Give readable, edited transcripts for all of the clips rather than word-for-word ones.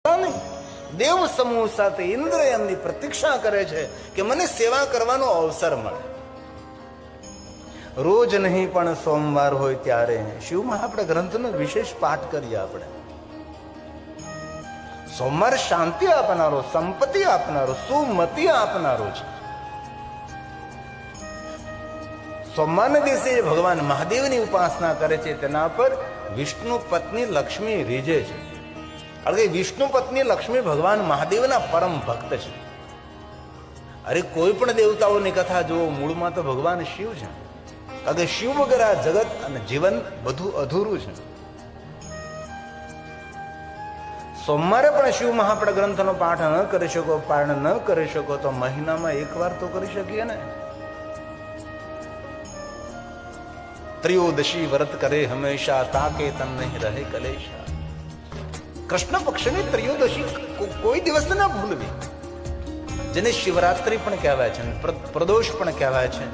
નહીં, દેવ સમૂહ સાથે ઇન્દ્ર એમની પ્રતીક્ષા કરે છે કે મને સેવા કરવાનો અવસર મળે. રોજ નહીં પણ સોમવાર હોય ત્યારે શિવમાં આપણે ગ્રંથનો વિશેષ પાઠ કરીએ. આપણે સોમવાર શાંતિ આપનારો, સંપત્તિ આપનારો, સુમતિ આપનારો છે. સોમવારના દિવસે ભગવાન મહાદેવની ઉપાસના કરે છે તેના પર વિષ્ણુ પત્ની લક્ષ્મી રીઝે છે. કારણ કે વિષ્ણુ પત્ની લક્ષ્મી ભગવાન મહાદેવના પરમ ભક્ત છે. અરે કોઈ પણ દેવતાઓની કથા જુઓ, મૂળમાં તો ભગવાન શિવ છે. કારણ કે શિવ વગર આ જગત અને જીવન બધું અધૂરું છે. સોમવારે પણ શિવ મહાપડ ગ્રંથનો પાઠ ન કરી શકો, પારણ ન કરી શકો તો મહિનામાં એકવાર તો કરી શકીએ ને. ત્રયોદશી વ્રત કરે હંમેશા, તાકે તન નહીં રહે કલેશા. કૃષ્ણ પક્ષની ત્રયોદશી કોઈ દિવસ ના ભૂલવી, જેને શિવરાત્રી પણ કહેવાય છે, પ્રદોષ પણ કહેવાય છે,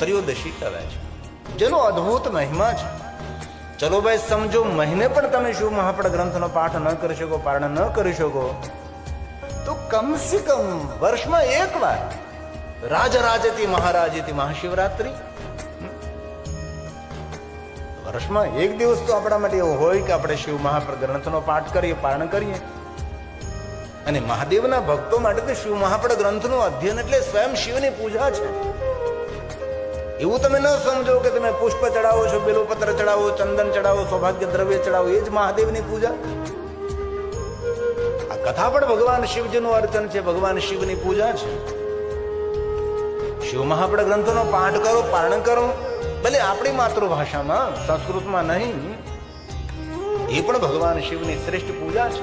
ત્રયોદશી કહેવાય છે, જેનો અદ્ભુત મહિમા છે. ચલો ભાઈ સમજો, મહિને પણ તમે શિવ મહાપડ ગ્રંથનો પાઠ ન કરી શકો, પારણ ન કરી શકો તો કમસે કમ વર્ષમાં એકવાર રાજરાજતી મહારાજતી મહાશિવરાત્રી, વર્ષમાં એક દિવસ તો આપણા માટે એવો હોય કે આપણે શિવ મહાપડ ગ્રંથનો પાઠ કરીએ, પારણ કરીએ. અને મહાદેવના ભક્તો માટે તો શિવ મહાપડ ગ્રંથનું અધ્યયન એટલે સ્વયં શિવની પૂજા છે. એવું તમે ન સમજો કે તમે પુષ્પ ચડાવો છો, બેલુપત્ર ચડાવો, ચંદન ચડાવો, સૌભાગ્ય દ્રવ્ય ચડાવો, એ જ મહાદેવની પૂજા. આ કથા પણ ભગવાન શિવજીનું અર્ચન છે, ભગવાન શિવની પૂજા છે. શિવ મહાપડ ગ્રંથનો પાઠ કરો, પારણ કરો, ભલે આપણી માતૃભાષામાં, સંસ્કૃતમાં નહીં, એ પણ ભગવાન શિવની શ્રેષ્ઠ પૂજા છે.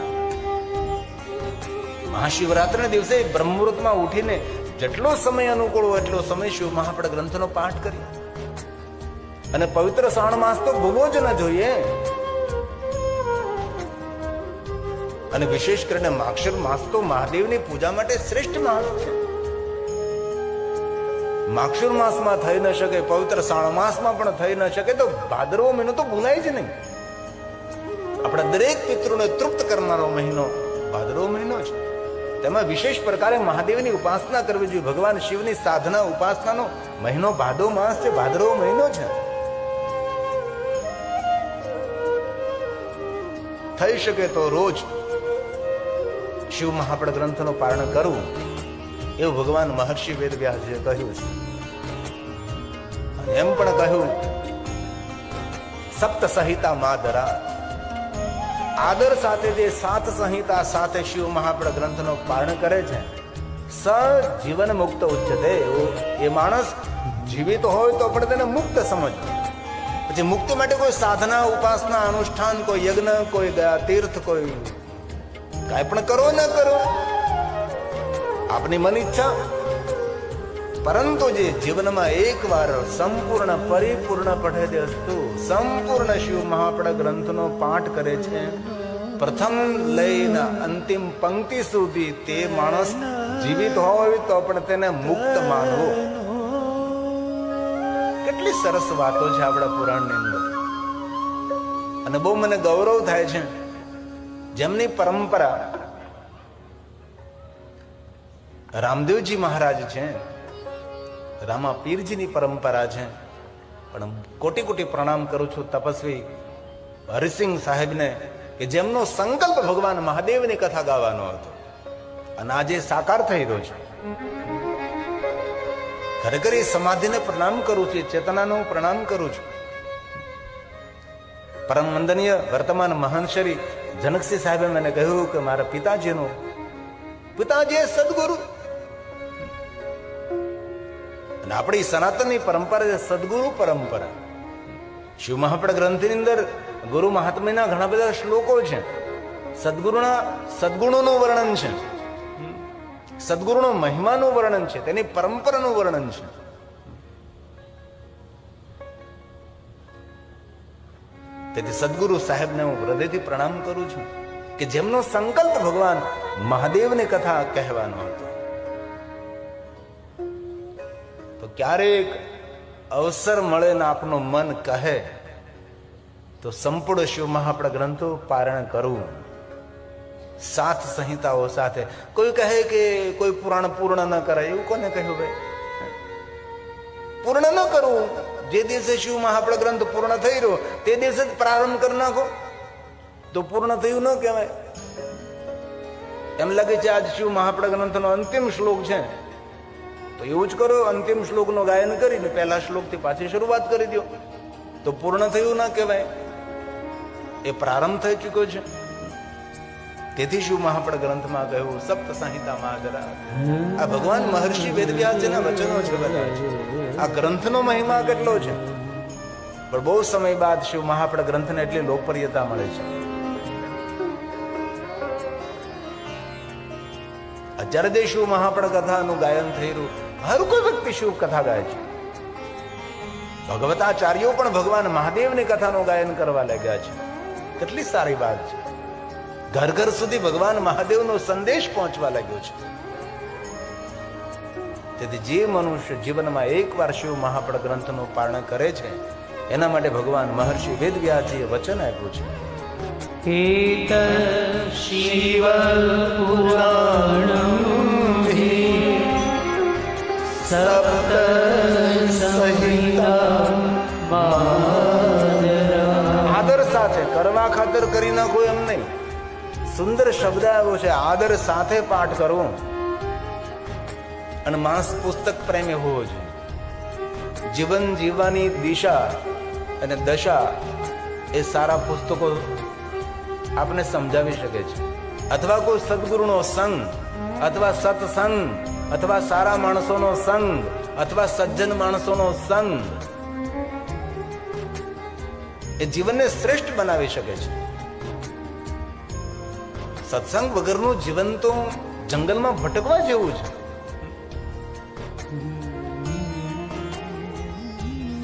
મહાશિવરાત્રિના દિવસે બ્રહ્મુહૂર્તમાં ઉઠીને જેટલો સમય અનુકૂળ હોય એટલો સમય શિવ મહાપડ ગ્રંથનો પાઠ કરીએ. અને પવિત્ર શ્રાવણ માસ તો ભૂલવો જ ન જોઈએ. અને વિશેષ કરીને માક્ષર માસ તો મહાદેવની પૂજા માટે શ્રેષ્ઠ માસ છે. માક્ષર માસમાં થઈ ન શકે, પવિત્ર શ્રાવણ માસમાં પણ થઈ ન શકે તો ભાદરવો મહિનો તો ભૂલાય જ નહીં. આપણા દરેક પિતૃને તૃપ્ત કરનારો મહિનો ભાદરવો મહિનો છે. તેમાં વિશેષ પ્રકારે મહાદેવની ઉપાસના કરવી જોઈએ. ભગવાન શિવની સાધના ઉપાસનાનો મહિનો ભાદો માસ છે, ભાદરવો મહિનો છે. થઈ શકે તો રોજ શિવ મહાપડ ગ્રંથનો પારણ કરવું, એવું ભગવાન મહર્ષિ વેદવ્યાસજીએ કહ્યું છે. એમ પણ કહ્યું, સપ્ત સંહિતા માદરા, આદર સાથે જે 7 સંહિતા સાથે શિવ મહાપડ ગ્રંથનો પારણ કરે છે, સ જીવન મુક્ત ઉચ્ચતે. એ માણસ જીવિત હોય તો પણ તેને મુક્ત સમજો. પછી મુક્તિ માટે કોઈ સાધના, ઉપાસના, અનુષ્ઠાન, કોઈ યજ્ઞ, કોઈ તીર્થ, કોઈ કાંઈ પણ કરો ન કરો, આપની મન ઈચ્છા. પરંતુ જે જીવનમાં એકવાર સંપૂર્ણ પરિપૂર્ણ પઠે અસ્તુ, સંપૂર્ણ શિવ મહાપડ ગ્રંથનો પાઠ કરે છે, પ્રથમ લઈને અંતિમ પંક્તિ સુધી, તે માણસ જીવિત હોય તો પણ તેને મુક્ત માનવો. કેટલી સરસ વાતો છે આપણા પુરાણની અંદર. અને બહુ મને ગૌરવ થાય છે, જેમની પરંપરા રામદેવજી મહારાજ છે, રામા પીરજીની પરંપરા છે. પણ કોટી કોટી પ્રણામ કરું છું તપસ્વી હરિસિંહ સાહેબને, કે જેમનો સંકલ્પ ભગવાન મહાદેવની કથા ગાવાનો હતો અને આજે સાકાર થઈ રહ્યો છે. ખરેખર એ સમાધિને પ્રણામ કરું છું, ચેતનાનો પ્રણામ કરું છું. પરમ વંદનીય વર્તમાન મહાન શ્રી જનકસિંહ સાહેબે મને કહ્યું કે મારા પિતાજી સદગુરુ. અને આપણી સનાતનની પરંપરા છે સદગુરુ પરંપરા. શિવ મહાપડ ગ્રંથની અંદર ગુરુ મહાત્મ્યના ઘણા બધા શ્લોકો છે. સદગુણોનું વર્ણન છે, સદગુરુનો મહિમાનું વર્ણન છે, તેની પરંપરાનું વર્ણન છે. તેથી સદગુરુ સાહેબને હું હૃદયથી પ્રણામ કરું છું કે જેમનો સંકલ્પ ભગવાન મહાદેવની કથા કહેવાનો હતો. તો ક્યારેક અવસર મળે ને આપનું મન કહે તો સંપૂર્ણ શિવ મહાપડ ગ્રંથો પારણ કરવું. 7 સંહિતાઓ સાથે. કોઈ કહે કે કોઈ પુરાણ પૂર્ણ ન કરાય, એવું કોને કહ્યું ભાઈ? પૂર્ણ ન કરવું. જે દિવસે શિવ મહાપળ ગ્રંથ પૂર્ણ થઈ રહ્યો તે દિવસે જ પ્રારંભ કરી નાખો તો પૂર્ણ થયું ન કહેવાય. એમ લાગે છે આજ શિવ મહાપળ ગ્રંથનો અંતિમ શ્લોક છે તો એવું જ કરો, અંતિમ શ્લોકનું ગાયન કરીને પહેલા શ્લોકથી પાછી શરૂઆત કરી દો તો પૂર્ણ થયું ના કહેવાય, એ પ્રારંભ થઈ ચૂક્યો છે. તેથી શિવ મહાપળ ગ્રંથમાં કહ્યું સપ્ત સંહિતામાં જરા. આ ભગવાન મહર્ષિ વેદવ્યાસજીના વચનો છે બધા. આ ગ્રંથનો મહિમા કેટલો છે, પણ બહુ સમય બાદ શિવ મહાપળ ગ્રંથને એટલી લોકપ્રિયતા મળે છે. અત્યારે જે શિવ મહાપળ કથાનું ગાયન થઈ રહ્યું, હર કોઈ વ્યક્તિ શિવ કથા ગાય છે. ભગવતાચાર્યો પણ ભગવાન મહાદેવની કથાનું ગાયન કરવા લાગ્યા છે. કેટલી સારી વાત છે. ઘર ઘર સુધી ભગવાન મહાદેવનો સંદેશ પહોંચવા લાગ્યો છે. તેથી જે મનુષ્ય જીવનમાં એકવાર શિવ મહાપળ ગ્રંથનું પારણ કરે છે એના માટે ભગવાન મહર્ષિ વેદવ્યાસજીએ વચન આપ્યું છે, એત શિવ પુરાણમ સપ્ત સંહિતા. આદર સાથે કરવા ખાતર કરી નાખો એમ નહીં. સુંદર શબ્દ આવ્યો છે, આદર સાથે પાઠ કરવો. અને માસ પુસ્તક પ્રેમી હોવો જોઈએ. જીવન જીવવાની દિશા અને દશા એ સારા પુસ્તકો આપને સમજાવી શકે છે. અથવા કોઈ સદગુરુનો સંગ, અથવા સત્સંગ, અથવા સારા માણસોનો સંગ, અથવા સજ્જન માણસોનો સંગ એ જીવનને શ્રેષ્ઠ બનાવી શકે છે. સત્સંગ વગરનું જીવન તો જંગલમાં ભટકવા જેવું છે.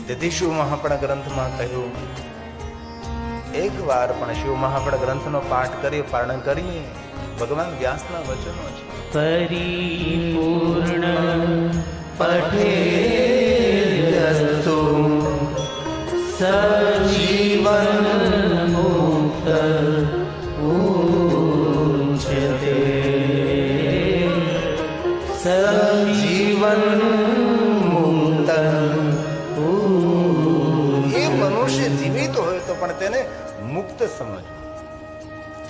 તેથી શિવ મહાપળ ગ્રંથમાં કહ્યું એક વાર પણ શિવ મહાપળ ગ્રંથનો પાઠ કરીએ, પારણ કરીએ. ભગવાન વ્યાસના વચનો છે, પરિપૂર્ણ પઠેયસ્તુ સજીવન મુક્ત ઉચ્યતે. સજીવન મુક્ત. એ મનુષ્ય જીવિત હોય તો પણ તેને મુક્ત સમજ.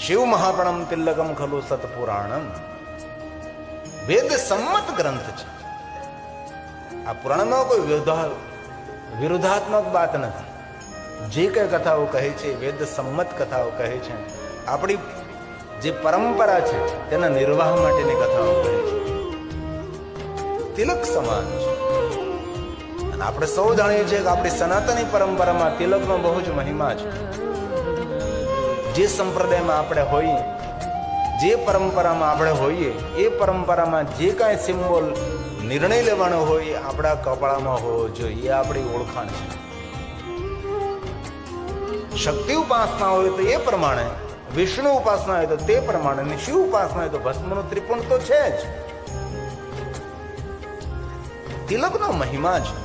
શિવ મહાપણમ તિલકમ ખલુ સતપુરાણમ. વેદ સંમત ગ્રંથ છે. આ પુરાણમાં કોઈ વિરોધાત્મક વાત નથી. જે કઈ કથાઓ કહે છે વેદ સંમત કથાઓ કહે છે. આપણી જે પરંપરા છે તેના નિર્વાહ માટેની કથાઓ કહે છે. તિલક સમાન છે. અને આપણે સૌ જાણીએ છીએ કે આપણી સનાતની પરંપરામાં તિલકનો બહુ જ મહિમા છે. જે સંપ્રદાયમાં આપણે હોઈએ, જે પરંપરામાં આપણે હોઈએ, એ પરંપરામાં જે કાંઈ સિમ્બોલ નિર્ણય લેવાનો હોય આપણા કપાળામાં હોવો જોઈએ. એ આપણી ઓળખાણ છે. શક્તિ ઉપાસના હોય તો એ પ્રમાણે, વિષ્ણુ ઉપાસના હોય તો તે પ્રમાણે, અને શિવ ઉપાસના હોય તો ભસ્મનું ત્રિપુંડ તો છે જ. તિલકનો મહિમા છે.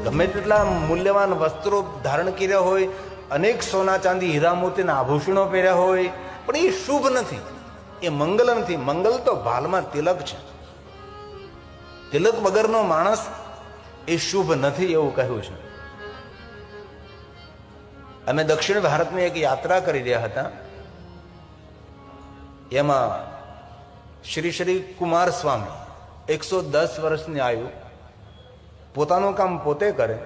ગમે તેટલા મૂલ્યવાન વસ્ત્રો ધારણ કર્યા હોય, અનેક સોના ચાંદી હીરા મોતીના આભૂષણો પહેર્યા હોય, પણ એ શુભ નથી, એ મંગલ નથી. મંગલ તો ભાલમાં તિલક છે. તિલક વગરનો માણસ એ શુભ નથી એવું કહ્યું છે. અમે દક્ષિણ ભારતની એક યાત્રા કરી રહ્યા હતા. એમાં શ્રી શ્રી કુમાર સ્વામી 110 વર્ષની આયુ, પોતાનું કામ પોતે કરે,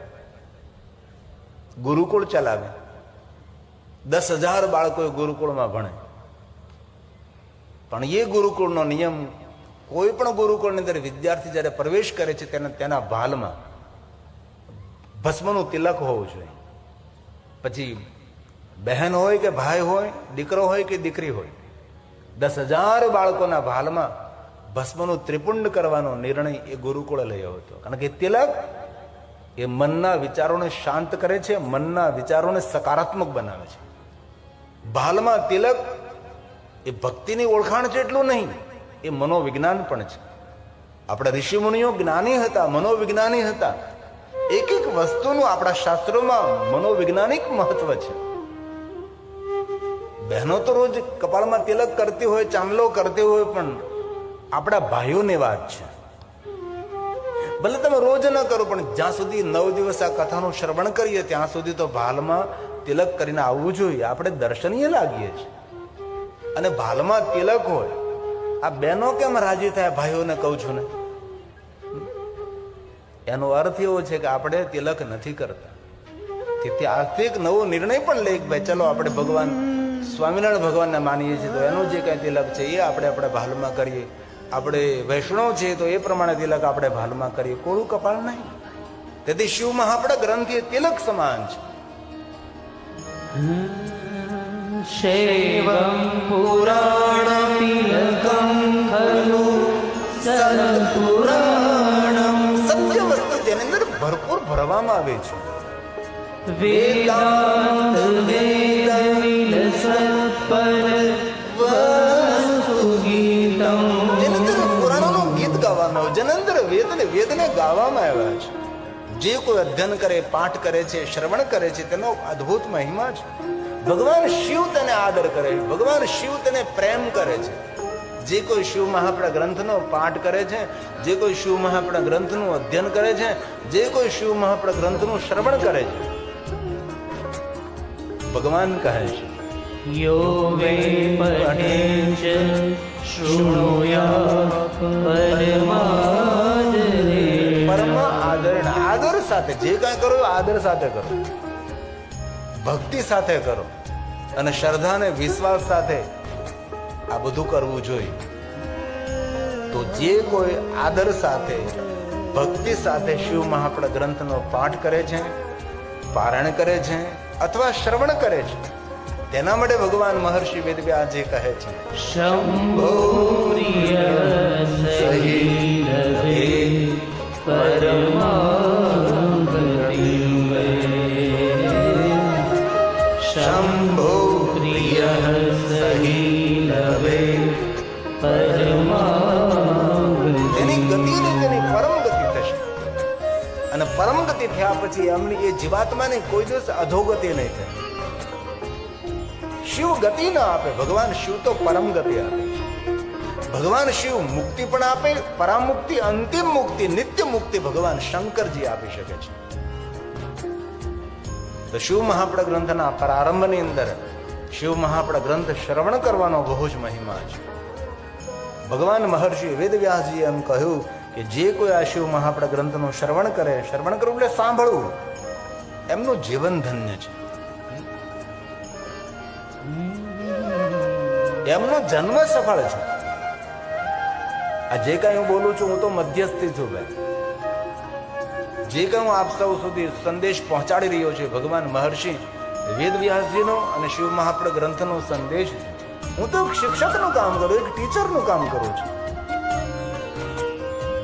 ગુરુકુળ ચલાવે. 10,000 બાળકો ગુરુકુળમાં ભણે. પણ એ ગુરુકુળનો નિયમ, કોઈ પણ ગુરુકુળની અંદર વિદ્યાર્થી જ્યારે પ્રવેશ કરે છે તેના ભાલમાં ભસ્મનું તિલક હોવું જોઈએ. પછી બહેન હોય કે ભાઈ હોય, દીકરો હોય કે દીકરી હોય, 10,000 બાળકોના ભાલમાં ભસ્મનું ત્રિપુંડ કરવાનો નિર્ણય એ ગુરુકુળે લયો હતો. કારણ કે તિલક એ મનના વિચારોને શાંત કરે છે, મનના વિચારોને સકારાત્મક બનાવે છે. ભાલમાં તિલક એ ભક્તિની ઓળખાણ છે એટલું નહીં, એ મનોવિજ્ઞાન પણ છે. આપણા ઋષિમુનિઓ જ્ઞાની હતા, મનોવિજ્ઞાની હતા. એક એક વસ્તુનું આપણા શાસ્ત્રોમાં મનોવૈજ્ઞાનિક મહત્વ છે. બહેનો તો રોજ કપાળમાં તિલક કરતી હોય, ચાંદલો કરતી હોય, પણ આપણા ભાઈઓની વાત છે. ભલે તમે રોજ ન કરો, પણ જ્યાં સુધી 9 દિવસ આ કથાનું શ્રવણ કરીએ ત્યાં સુધી તો ભાલમાં તિલક કરીને આવવું જોઈએ. આપણે દર્શનીય લાગીએ છીએ. અને ભાલમાં તિલક હોય, આ બહેનો કેમ રાજી થાય? ભાઈઓને કહું છું ને, એનો અર્થ એવો છે કે આપણે તિલક નથી કરતા. તેથી આજથી એક નવો નિર્ણય પણ લે કે ભાઈ ચલો આપણે ભગવાન સ્વામિનારાયણ ભગવાનને માનીએ છીએ તો એનું જે કઈ તિલક છે એ આપણે ભાલમાં કરીએ. આપણે વૈષ્ણવ છીએ તો એ પ્રમાણે તિલક આપણે ભાલમાં કરીએ. કોળું કપાળ નહીં. તેથી શિવમાં આપણા ગ્રંથિ તિલક સમાન છે. શૈવં પુરાણતિલકં ખલુ સત્પુરાણમ. સત્ય વસ્તુ જેની અંદર ભરપૂર ભરવામાં આવે છે. વેદાંત વેદ વિલસત્પર વસ્તુ ગીતમ. જેની અંદર પુરાણોનું ગીત ગાવામાં આવે, જેની અંદર વેદને ગાવામાં આવ્યા છે. જે કોઈ અધ્યયન કરે, પાઠ કરે છે, શ્રવણ કરે છે, તેનો અદ્ભુત મહિમા છે. ભગવાન શિવ તેને આદર કરે છે, ભગવાન શિવ તેને પ્રેમ કરે છે. જે કોઈ શિવ મહાપણા ગ્રંથનો પાઠ કરે છે, જે કોઈ શિવ મહાપણા ગ્રંથનું અધ્યયન કરે છે, જે કોઈ શિવ મહાપણા ગ્રંથનું શ્રવણ કરે છે, ભગવાન કહે છે યો વે પઠેચ શૃણુયાત પરમાદરે. પરમ આદર સાથે જે કાંઈ કરો આદર સાથે કરો, ભક્તિ સાથે કરો અને શ્રદ્ધા અને વિશ્વાસ સાથે આ બધું કરવું જોઈએ. તો જે કોઈ આદર સાથે, ભક્તિ સાથે શિવ મહાપણા ગ્રંથનો પાઠ કરે છે, પારાયણ કરે છે અથવા શ્રવણ કરે છે, તેના માટે ભગવાન મહર્ષિ વેદવ્યાસજી કહે છે શંભો પ્રિય સહિલવે પરમાગતિમ વે. શંભો પ્રિય સહિલવે પરમાગતિમ. તેની ગતિ ને તેની પરમ ગતિ થશે. અને પરમ ગતિ થયા પછી એમની એ જીવાત્માની કોઈ દિવસ અધોગતિ નહીં થાય. શિવ ગતિ ના આપે, ભગવાન શિવ તો પરમ ગતિ આપે છે. ભગવાન શિવ મુક્તિ પણ આપે, પરામુક્તિ, અંતિમ મુક્તિ, નિત્ય મુક્તિ ભગવાન શંકરજી આપી શકે છે. તો શિવ મહાપણા ગ્રંથના પ્રારંભની અંદર શિવ મહાપણા ગ્રંથ શ્રવણ કરવાનો બહુ જ મહિમા છે. ભગવાન મહર્ષિ વેદવ્યાસજીએ એમ કહ્યું કે જે કોઈ આ શિવ મહાપણા ગ્રંથનું શ્રવણ કરે, શ્રવણ કરવું એટલે સાંભળવું, એમનું જીવન ધન્ય છે. એમનો જન્મ સફળ છે. આ જે કઈ હું બોલું છું, હું તો મધ્યસ્થી છું ભાઈ. જે કઈ હું આપ સૌ સુધી સંદેશ પહોંચાડી રહ્યો છું, ભગવાન મહર્ષિ વેદવ્યાસજીનો અને શિવ મહાપણા ગ્રંથનો સંદેશ. હું તો એક શિક્ષકનું કામ કરું, એક ટીચરનું કામ કરું છું.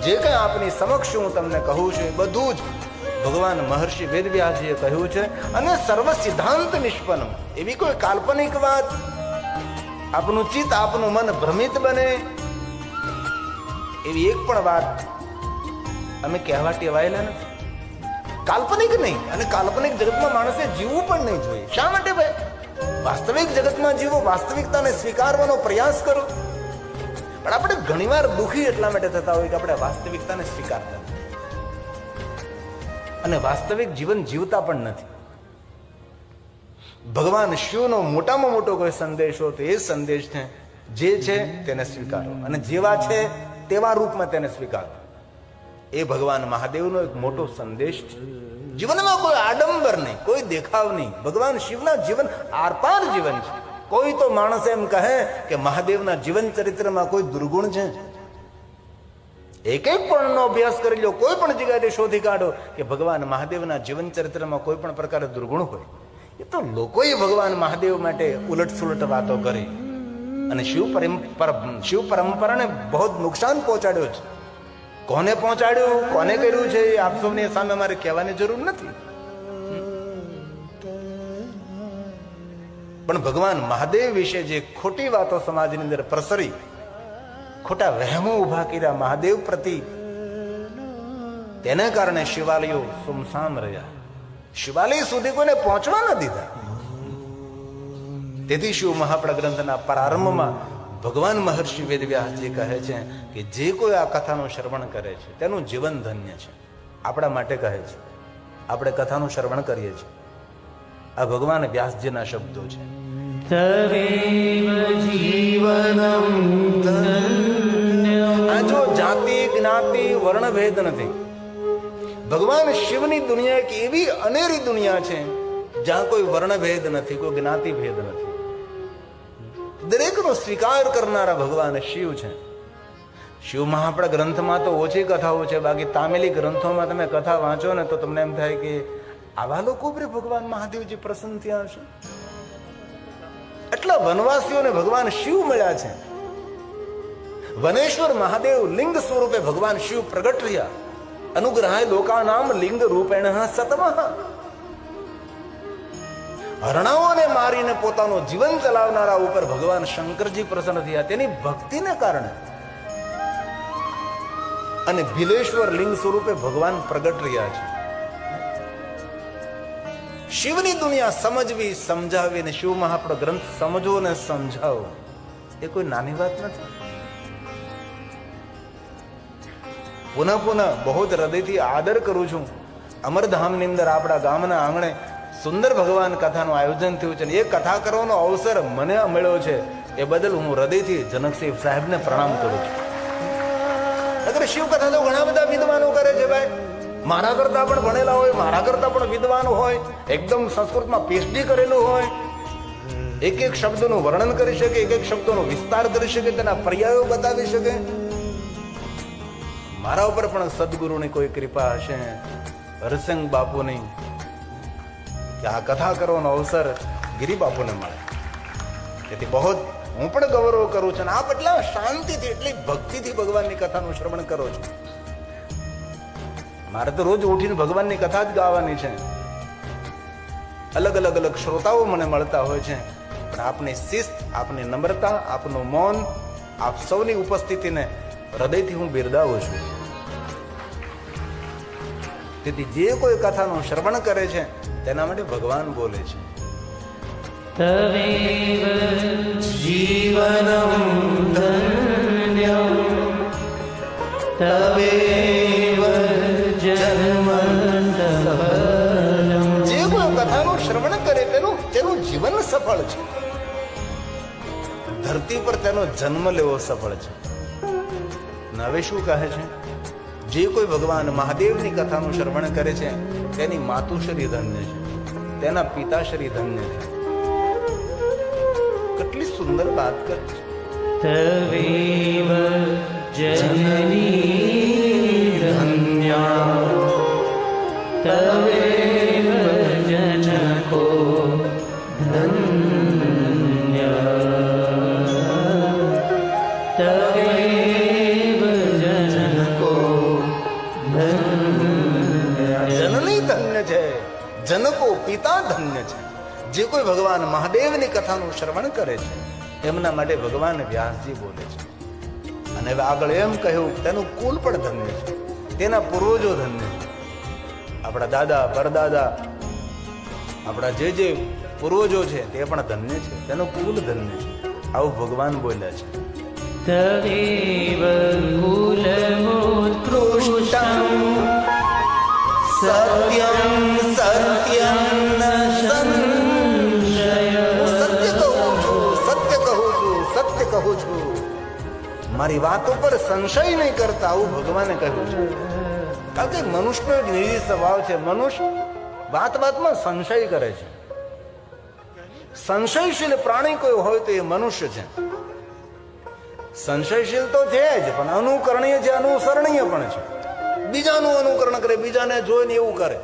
જે કઈ આપની સમક્ષ હું તમને કહું છું એ બધું જ ભગવાન મહર્ષિ વેદવ્યાસજીએ કહ્યું છે. અને સર્વ સિદ્ધાંત નિષ્પન્ન. એવી કોઈ કાલ્પનિક વાત, આપનું ચિત્ત, આપનું મન ભ્રમિત બને એવી એક પણ વાત અમે કહેવા ટેવાયેલા નથી. કાલ્પનિક નહીં. અને કાલ્પનિક જગતમાં માણસે જીવવું પણ નહીં જોઈએ. શા માટે ભાઈ? વાસ્તવિક જગતમાં જીવો, વાસ્તવિકતાને સ્વીકારવાનો પ્રયાસ કરો. પણ આપણે ઘણીવાર દુઃખી એટલા માટે થતા હોય કે આપણે વાસ્તવિકતાને સ્વીકારતા નથી અને વાસ્તવિક જીવન જીવતા પણ નથી. ભગવાન શિવનો મોટામાં મોટો કોઈ સંદેશ હોય તો એ સંદેશ છે જે છે તેને સ્વીકારો અને જેવા છે તેવા રૂપમાં તેને સ્વીકારો. એ ભગવાન મહાદેવનો એક મોટો સંદેશ છે. જીવનમાં કોઈ આડંબર નહીં, કોઈ દેખાવ નહીં. ભગવાન શિવના જીવન આરપાર જીવન છે. કોઈ તો માણસ એમ કહે કે મહાદેવના જીવન ચરિત્રમાં કોઈ દુર્ગુણ છે? એક પણ નો અભ્યાસ કરી લો, કોઈ પણ જગ્યાએ શોધી કાઢો કે ભગવાન મહાદેવના જીવન ચરિત્રમાં કોઈ પણ પ્રકારે દુર્ગુણ હોય. એ તો લોકોએ ભગવાન મહાદેવ માટે ઉલટ સુલટ વાતો કરી અને શિવ પરંપરાને બહુ નુકસાન પહોંચાડ્યું છે. કોને પહોંચાડ્યું, કોને કર્યું છે એ આપ સૌની સામે મારે કહેવાની જરૂર નથી. પણ ભગવાન મહાદેવ વિશે જે ખોટી વાતો સમાજની અંદર પ્રસરી, ખોટા વહેમો ઉભા કર્યા મહાદેવ પ્રતિ, તેને કારણે શિવાલયો સુમસામ રહ્યા. શિવાલય સુધી કોઈને પહોંચવા ન દીધા. તેથી શિવ મહાપણા ગ્રંથના પ્રારંભમાં ભગવાન મહર્ષિ વેદવ્યાસજી કહે છે કે જે કોઈ આ કથાનું શ્રવણ કરે છે તેનું જીવન ધન્ય છે. આપણા માટે કહે છે. આપણે કથાનું શ્રવણ કરીએ છીએ. આ ભગવાન વ્યાસજીના શબ્દો છે. તવેવ જીવનમ ધન્યમ. આ જો જાતિ જ્ઞાતિ વર્ણભેદ નથી. ભગવાન શિવની દુનિયા એક એવી અનેરી દુનિયા છે જ્યાં કોઈ વર્ણભેદ નથી, કોઈ જ્ઞાતિ ભેદ નથી. દરેકનો સ્વીકાર કરનારા ભગવાન શિવ છે. શિવ મહાપણા ગ્રંથમાં તો ઓછી કથાઓ છે, બાકી તામિલી ગ્રંથોમાં તમે કથા વાંચો ને તો તમને એમ થાય કે આવા લોકો પર ભગવાન મહાદેવજી પ્રસન્ન થયા હશે. એટલા વનવાસીઓને ભગવાન શિવ મળ્યા છે. વનેશ્વર મહાદેવ લિંગ સ્વરૂપે ભગવાન શિવ પ્રગટ રહ્યા. અનુગ્રહાય લોકાનામ લિંગ રૂપેણ સતમઃ. હરણાઓને મારીને પોતાનું જીવન ચલાવનારા ઉપર ભગવાન શંકરજી પ્રસન્ન થયા તેની ભક્તિને કારણે. અને ભીલેશ્વર લિંગ સ્વરૂપે ભગવાન પ્રગટ રહ્યા છે. શિવની દુનિયા સમજવી, સમજાવી અને શિવ મહાપણો ગ્રંથ સમજો ને સમજાવો એ કોઈ નાની વાત નથી. પુનઃ પુનઃ બહુ જ હૃદયથી આદર કરું છું. અમરધામની અંદર આપણા ગામના આંગણે સુંદર ભગવાન કથાનું આયોજન થયું છે. એ કથા કરવાનો અવસર મને મળ્યો છે એ બદલ હું હૃદયથી જનકસિંહ સાહેબને પ્રણામ કરું છું. અગર શિવ કથા તો ઘણા બધા વિદ્વાનો કરે છે ભાઈ. મારા કરતા પણ ભણેલા હોય, મારા કરતા પણ વિદ્વાન હોય, એકદમ સંસ્કૃતમાં પીએચડી કરેલું હોય, એક એક શબ્દનું વર્ણન કરી શકે, એક એક શબ્દનો વિસ્તાર કરી શકે, તેના પર્યાયો બતાવી શકે. મારા ઉપર પણ સદગુરુની કોઈ કૃપા હશે, હરસિંહ બાપુની, કે આ કથા કરવાનો અવસર ગિરી બાપુને મળે. તેથી બહુ હું પણ ગૌરવ કરું છું. આપ એટલા શાંતિથી, એટલી ભક્તિથી ભગવાનની કથાનું શ્રવણ કરો છો. મારે તો રોજ ઉઠીને ભગવાનની કથા જ ગાવાની છે. અલગ અલગ અલગ શ્રોતાઓ મને મળતા હોય છે, પણ આપની શિસ્ત, આપની નમ્રતા, આપનું મૌન, આપ સૌની ઉપસ્થિતિને હૃદયથી હું બિરદાવું છું. તેથી જે કોઈ કથાનું શ્રવણ કરે છે તેના માટે ભગવાન બોલે છે. તવેવ જીવનમ ધન્યમ તવેવ જન્મ સફલમ. જે કોઈ કથાનું શ્રવણ કરે તેનું જીવન સફળ છે. ધરતી પર તેનો જન્મ લેવો સફળ છે. હવે શું કહે છે? જે કોઈ ભગવાન મહાદેવની કથાનું શ્રવણ કરે છે તેની માતુશ્રી ધન્ય છે, તેના પિતાશ્રી ધન્ય છે. કેટલી સુંદર વાત કરે છે. તવેવ જનની ધન્યા તવેવ જनको ધન્યા તવેવ જनको ધન્યા. જનની ધન્ય છે, જનકો પિતા ધન્ય છે. જે કોઈ ભગવાન મહાદેવની કથાનું શ્રવણ કરે છે એમના માટે ભગવાન વ્યાસજી બોલે છે. અને હવે આગળ એમ કહ્યું તેનું કુલ પણ ધન્ય છે, તેના પૂર્વજો ધન્ય છે. આપણા દાદા પરદાદા, આપણા જે પૂર્વજો છે તે પણ ધન્ય છે, તેનું કુલ ધન્ય છે. આવું ભગવાન બોલ્યા છે. તવેવ કુલમોત્કૃષ્ટં સત્યમ સત્યમ ન સંશય. સત્ય કહું છું, સત્ય કહું છું, સત્ય કહું છું. મારી વાતો પર સંશય નહીં કરતા, આવું ભગવાને કહ્યું છે. કારણ કે મનુષ્યનો એક નિજી સ્વભાવ છે. મનુષ્ય વાતમાં સંશય કરે છે. સંશયશીલ પ્રાણી કોઈ હોય તો એ મનુષ્ય છે. સંશયશીલ તો છે જ, પણ અનુકરણીય છે, અનુસરણીય પણ છે. બીજાનું અનુકરણ કરે, બીજાને જોઈને એવું કરે,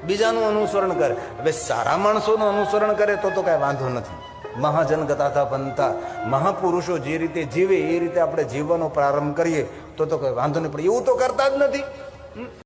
બીજાનું અનુસરણ કરે. હવે સારા માણસોનું અનુસરણ કરે તો કઈ વાંધો નથી. મહાજન ગતા પંથા, મહાપુરુષો જે રીતે જીવે એ રીતે આપણે જીવવાનો પ્રારંભ કરીએ તો કઈ વાંધો નહીં. પણ એવું તો કરતા જ નથી.